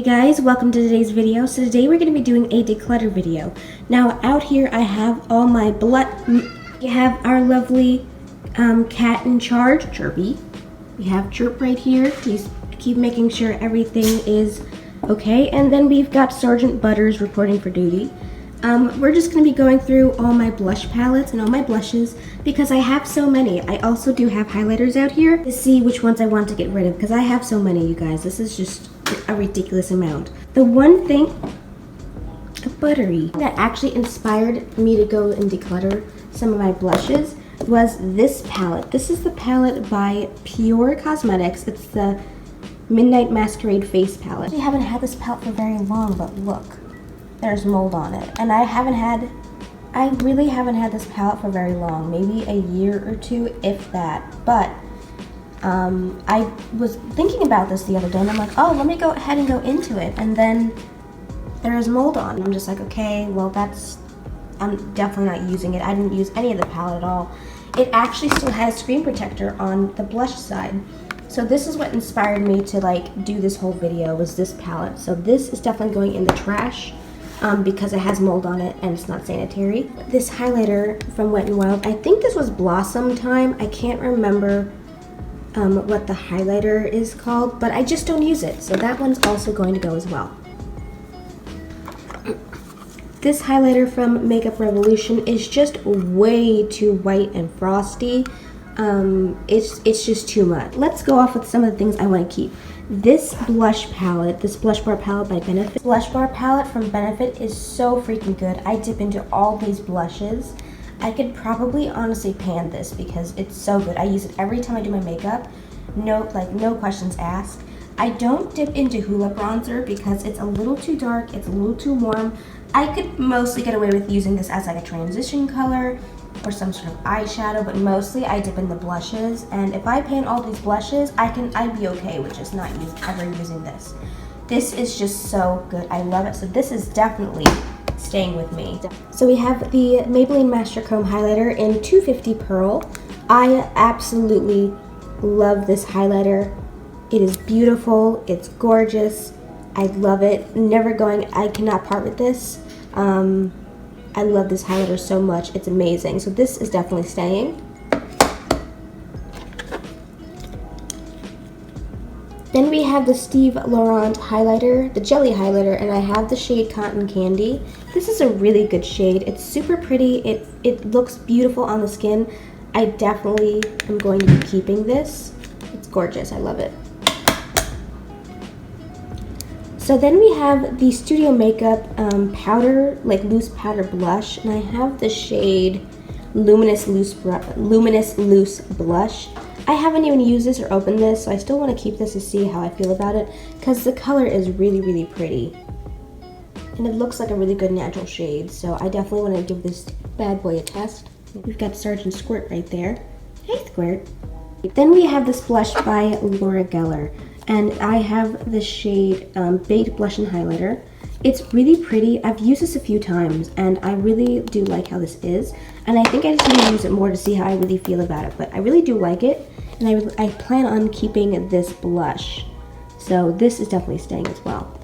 Hey guys, welcome to today's video. So today we're going to be doing a declutter video. Now out here I have all my we have our lovely cat in charge, Chirpy. We have Chirp right here. He's keep making sure everything is okay. And then we've got Sergeant Butters reporting for duty. We're just going to be going through all my blush palettes and all my blushes because I have so many. I also do have highlighters out here to see which ones I want to get rid of because I have so many, you guys. This is just a ridiculous amount. The one thing, that actually inspired me to go and declutter some of my blushes was this palette. This is the palette by Pure Cosmetics. It's the Midnight Masquerade Face Palette. I haven't had this palette for very long, but look, there's mold on it. And I really haven't had this palette for very long, maybe a year or two, if that. But I was thinking about this the other day and I'm like, oh, let me go ahead and go into it. And then there's mold on. I'm just like, okay, well I'm definitely not using it. I didn't use any of the palette at all. It actually still has screen protector on the blush side. So this is what inspired me to like do this whole video, was this palette. So this is definitely going in the trash because it has mold on it and it's not sanitary. This highlighter from Wet n Wild, I think this was Blossom Time. I can't remember what the highlighter is called, but I just don't use it, so that one's also going to go as well. This highlighter from Makeup Revolution is just way too white and frosty. It's just too much. Let's go off with some of the things I want to keep. This blush palette, this blush bar palette by Benefit. Blush bar palette from Benefit is so freaking good. I dip into all these blushes. I could probably honestly pan this because it's so good. I use it every time I do my makeup. No questions asked. I don't dip into Hoola bronzer because it's a little too dark, it's a little too warm. I could mostly get away with using this as like a transition color or some sort of eyeshadow, but mostly I dip in the blushes. And if I pan all these blushes, I'd be okay with just not ever using this. This is just so good. I love it. So this is definitely staying with me. So we have the Maybelline Master Chrome highlighter in 250 Pearl. I absolutely love this highlighter. It is beautiful, it's gorgeous, I love it. I cannot part with this. I love this highlighter so much, it's amazing. So this is definitely staying. Then we have the Steve Laurent highlighter, the jelly highlighter, and I have the shade Cotton Candy. This is a really good shade. It's super pretty. It looks beautiful on the skin. I definitely am going to be keeping this. It's gorgeous. I love it. So then we have the Studio Makeup powder, like loose powder blush, and I have the shade Luminous Loose Blush. I haven't even used this or opened this, so I still want to keep this to see how I feel about it because the color is really, really pretty. And it looks like a really good natural shade, so I definitely want to give this bad boy a test. We've got Sergeant Squirt right there. Hey, Squirt. Then we have this blush by Laura Geller, and I have the shade Baked Blush and Highlighter. It's really pretty. I've used this a few times, and I really do like how this is. And I think I just need to use it more to see how I really feel about it. But I really do like it, and I plan on keeping this blush. So this is definitely staying as well.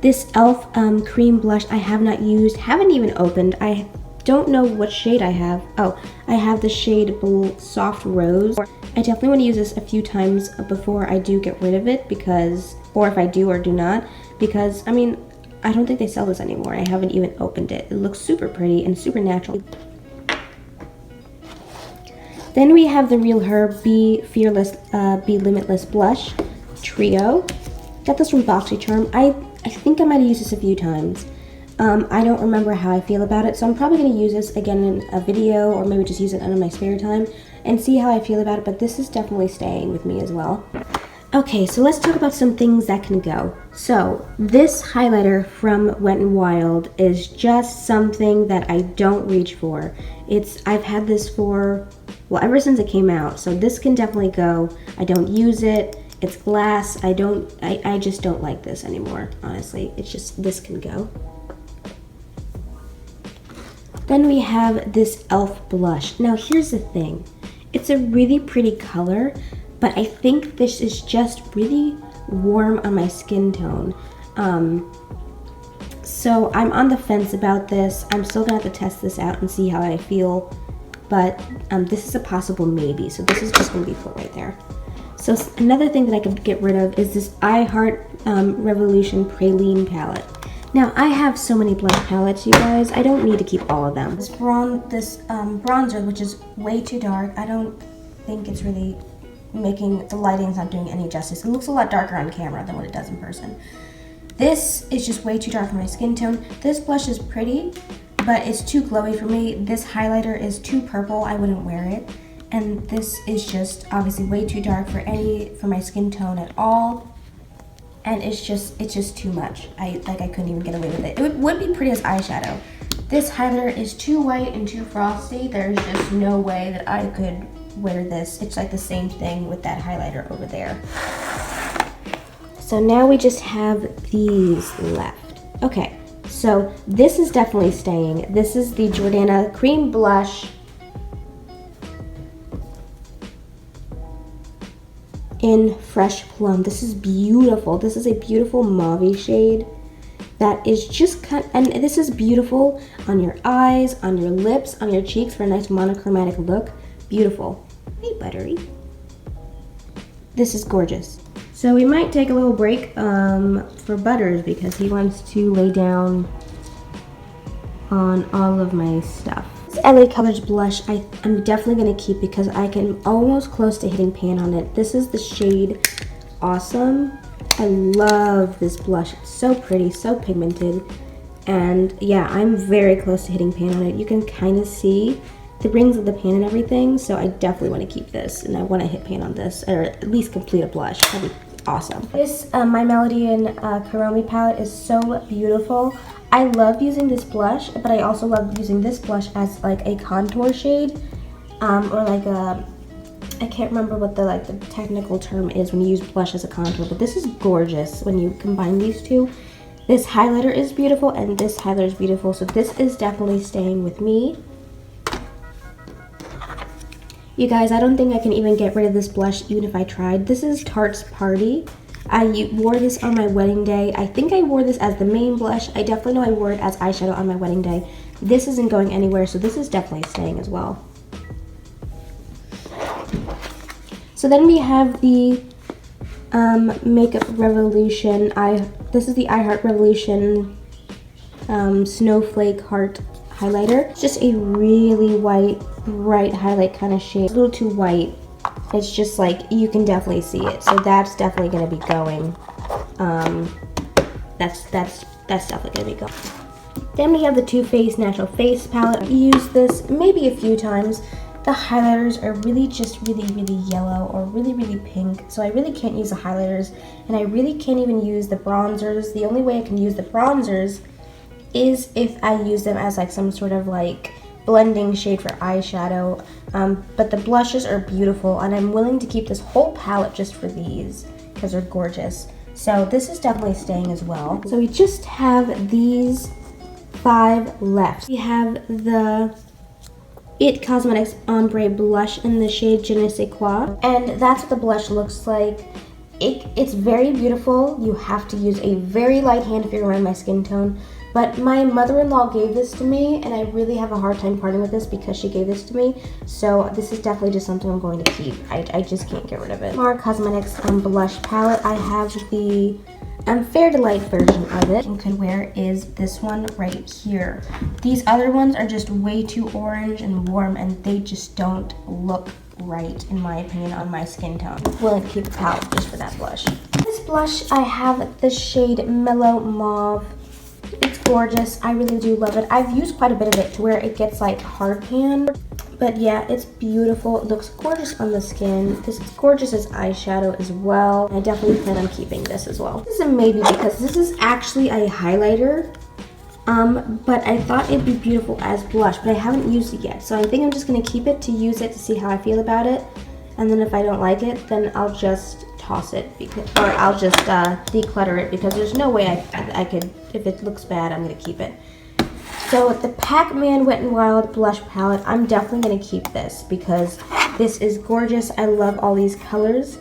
This e.l.f. cream blush I have not used, haven't even opened. I don't know what shade I have. Oh, I have the shade Soft Rose. I definitely want to use this a few times before I do get rid of it because, or if I do or do not, because, I mean, I don't think they sell this anymore. I haven't even opened it. It looks super pretty and super natural. Then we have the Real Her Be Fearless, Be Limitless Blush Trio. Got this from BoxyCharm. I think I might have used this a few times. I don't remember how I feel about it, so I'm probably going to use this again in a video or maybe just use it in my spare time and see how I feel about it, but this is definitely staying with me as well. Okay, so let's talk about some things that can go. So this highlighter from Wet n Wild is just something that I don't reach for. I've had this for, well, ever since it came out, so this can definitely go. I don't use it. It's glass. I just don't like this anymore, honestly. It's just, this can go. Then we have this e.l.f. blush. Now here's the thing. It's a really pretty color, but I think this is just really warm on my skin tone. So I'm on the fence about this. I'm still gonna have to test this out and see how I feel, but this is a possible maybe, so this is just gonna be put right there. So another thing that I could get rid of is this I Heart Revolution Praline palette. Now I have so many blush palettes, you guys, I don't need to keep all of them. This bronzer, which is way too dark, I don't think it's really making, the lighting's not doing any justice. It looks a lot darker on camera than what it does in person. This is just way too dark for my skin tone. This blush is pretty, but it's too glowy for me. This highlighter is too purple, I wouldn't wear it. And this is just obviously way too dark for my skin tone at all. And it's just too much. I couldn't even get away with it. It would be pretty as eyeshadow. This highlighter is too white and too frosty. There's just no way that I could wear this. It's like the same thing with that highlighter over there. So now we just have these left. Okay, so this is definitely staying. This is the Jordana Cream Blush in Fresh Plum. This is beautiful. This is a beautiful mauve shade that is just and this is beautiful on your eyes, on your lips, on your cheeks for a nice monochromatic look. Beautiful. Hey, Buttery. This is gorgeous. So we might take a little break for Butters because he wants to lay down on all of my stuff. This LA Colors blush I'm definitely going to keep because I can almost close to hitting pan on it. This is the shade Awesome. I love this blush. It's so pretty, so pigmented. And yeah, I'm very close to hitting pan on it. You can kind of see the rings of the pan and everything, so I definitely want to keep this and I want to hit pan on this, or at least complete a blush. That'd be awesome. This My Melody and Karomi palette is so beautiful. I love using this blush, but I also love using this blush as like a contour shade, or like a, I can't remember what the technical term is when you use blush as a contour, but this is gorgeous when you combine these two. This highlighter is beautiful and this highlighter is beautiful, so this is definitely staying with me. You guys, I don't think I can even get rid of this blush even if I tried. This is Tarte's Party. I wore this on my wedding day. I think I wore this as the main blush. I definitely know I wore it as eyeshadow on my wedding day. This isn't going anywhere, so this is definitely staying as well. So then we have the Makeup Revolution. This is the I Heart Revolution Snowflake Heart highlighter. It's just a really white, bright highlight kind of shade. It's a little too white. It's just like, you can definitely see it. So that's definitely going to be going. That's definitely going to be going. Then we have the Too Faced Natural Face palette. I've used this maybe a few times. The highlighters are really just really yellow or really pink, so I really can't use the highlighters, and I really can't even use the bronzers. The only way I can use the bronzers is if I use them as like some sort of like blending shade for eyeshadow, but the blushes are beautiful, and I'm willing to keep this whole palette just for these because they're gorgeous. So this is definitely staying as well. So we just have these 5 left. We have the It Cosmetics Ombre Blush in the shade Je ne sais quoi. And that's what the blush looks like. It's very beautiful. You have to use a very light hand if you're around my skin tone. But my mother-in-law gave this to me, and I really have a hard time parting with this because she gave this to me. So this is definitely just something I'm going to keep. I just can't get rid of it. More Cosmetics blush palette. I have the Fair Delight version of it. And could wear is this one right here. These other ones are just way too orange and warm, and they just don't look right, in my opinion, on my skin tone. I'm willing to keep a palette just for that blush. This blush, I have the shade Mellow Mauve. It's gorgeous. I really do love it. I've used quite a bit of it to where it gets like hard pan. But yeah, it's beautiful. It looks gorgeous on the skin. This is gorgeous as eyeshadow as well. I definitely plan on keeping this as well. This is a maybe because this is actually a highlighter. But I thought it'd be beautiful as blush, but I haven't used it yet. So I think I'm just gonna keep it to use it to see how I feel about it. And then if I don't like it, then I'll just toss it, or I'll just declutter it, because there's no way I could, if it looks bad, I'm gonna keep it. So the Pac-Man Wet n Wild blush palette, I'm definitely gonna keep this because this is gorgeous. I love all these colors.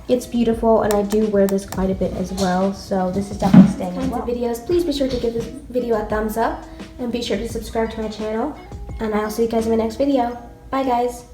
It's beautiful, and I do wear this quite a bit as well, so this is definitely staying as well. Videos, please be sure to give this video a thumbs up, and be sure to subscribe to my channel, and I'll see you guys in my next video. Bye guys!